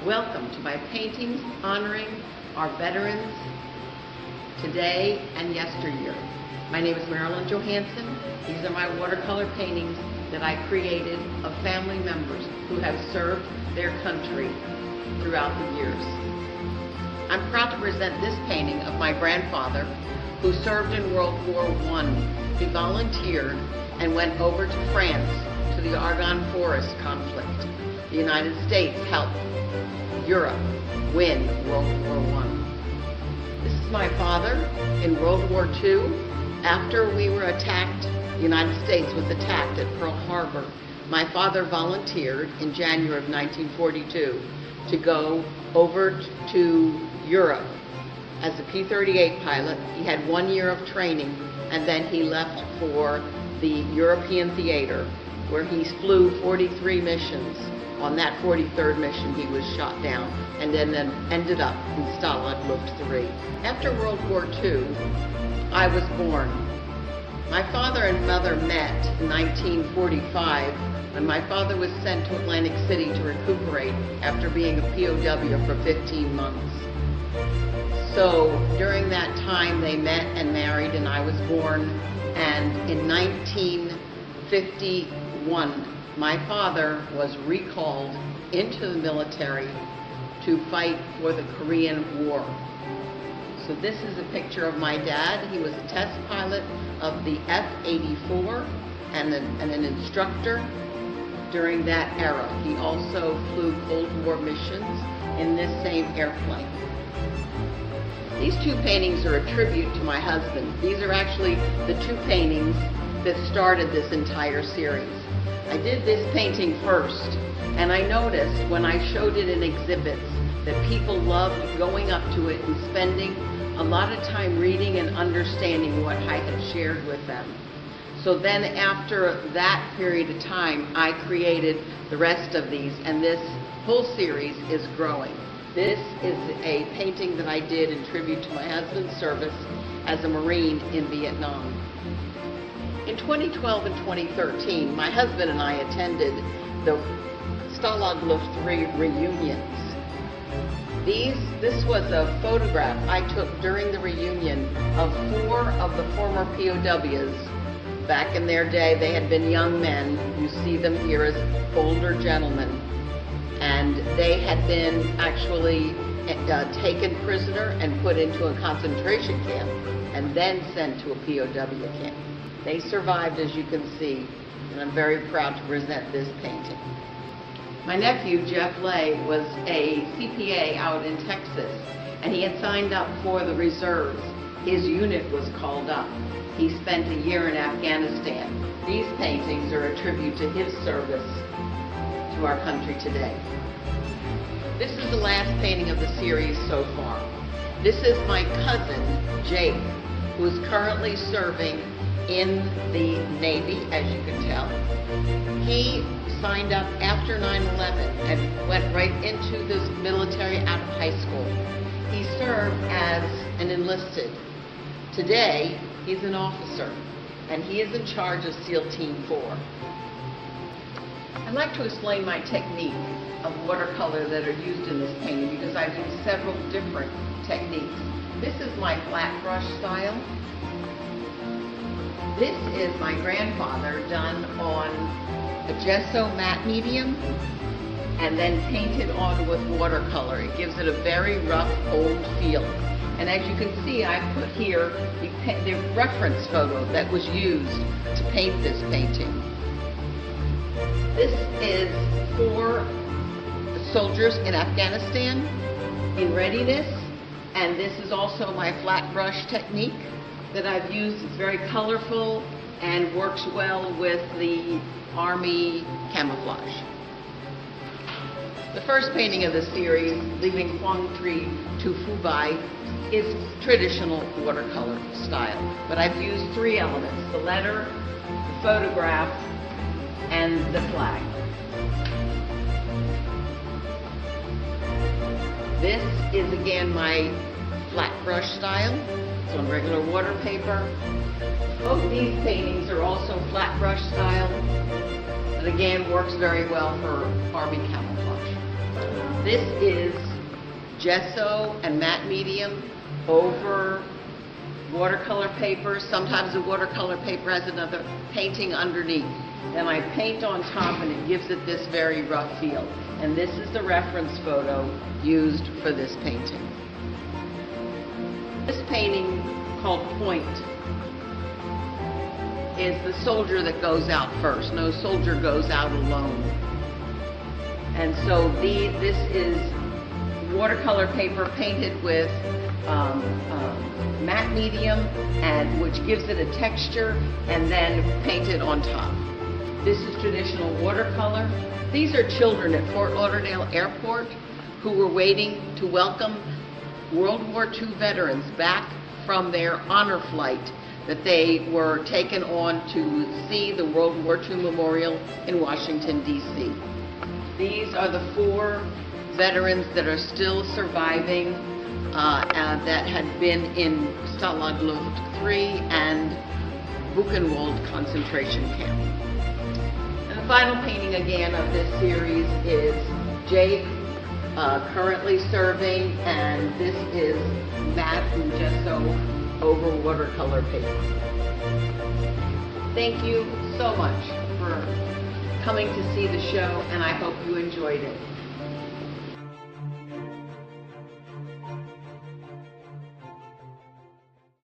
Welcome to my paintings honoring our veterans today and yesteryear. My name is Marilyn Johansson. These are my watercolor paintings that I created of family members who have served their country throughout the years. I'm proud to present this painting of my grandfather who served in World War I. He volunteered and went over to France to the Argonne Forest conflict. The United States helped Europe win World War I. This is my father in World War II. After we were attacked, the United States was attacked at Pearl Harbor. My father volunteered in January of 1942 to go over to Europe as a P-38 pilot. He had 1 year of training, and then he left for the European theater, where he flew 43 missions. On that 43rd mission, he was shot down and then ended up in Stalag Luft 3. After World War II, I was born. My father and mother met in 1945 when my father was sent to Atlantic City to recuperate after being a POW for 15 months. So during that time, they met and married, and I was born. And in 1951, my father was recalled into the military to fight for the Korean War. So this is a picture of my dad. He was a test pilot of the F-84 and an instructor during that era. He also flew Cold War missions in this same airplane. These two paintings are a tribute to my husband. These are actually the two paintings that started this entire series. I did this painting first, and I noticed when I showed it in exhibits that people loved going up to it and spending a lot of time reading and understanding what I had shared with them. So then after that period of time, I created the rest of these, and this whole series is growing. This is a painting that I did in tribute to my husband's service as a Marine in Vietnam. In 2012 and 2013, my husband and I attended the Stalag Luft 3 reunions. This was a photograph I took during the reunion of 4 of the former POWs. Back in their day, they had been young men. You see them here as older gentlemen. And they had been actually taken prisoner and put into a concentration camp and then sent to a POW camp. They survived, as you can see, and I'm very proud to present this painting. My nephew, Jeff Lay, was a CPA out in Texas, and he had signed up for the reserves. His unit was called up. He spent a year in Afghanistan. These paintings are a tribute to his service to our country today. This is the last painting of the series so far. This is my cousin, Jake, who is currently serving in the Navy, as you can tell. He signed up after 9/11 and went right into this military out of high school. He served as an enlisted. Today, he's an officer, and he is in charge of SEAL Team 4. I'd like to explain my technique of watercolor that are used in this painting because I've used several different techniques. This is my flat brush style. This is my grandfather done on a gesso matte medium and then painted on with watercolor. It gives it a very rough, old feel. And as you can see, I put here the reference photo that was used to paint this painting. This is for soldiers in Afghanistan in readiness, and this is also my flat brush technique that I've used. It's very colorful and works well with the Army camouflage. The first painting of the series, Leaving Quang Tri to Phu Bai, is traditional watercolor style, but I've used 3 elements: the letter, the photograph, and the flag. This is again my flat brush style. It's on regular water paper. Both these paintings are also flat brush style, but again works very well for Army camouflage. This is gesso and matte medium over watercolor paper. Sometimes the watercolor paper has another painting underneath. Then I paint on top and it gives it this very rough feel. And this is the reference photo used for this painting. This painting, called Point, is the soldier that goes out first. No soldier goes out alone. And so this is watercolor paper painted with matte medium, and which gives it a texture, and then painted on top. This is traditional watercolor. These are children at Fort Lauderdale Airport who were waiting to welcome World War II veterans back from their honor flight that they were taken on to see the World War II Memorial in Washington, D.C. These are the 4 veterans that are still surviving that had been in Stalag Luft 3 and Buchenwald concentration camp. And the final painting again of this series is Jake, currently serving, and this is matte and gesso over watercolor paper. Thank you so much for coming to see the show, and I hope you enjoyed it.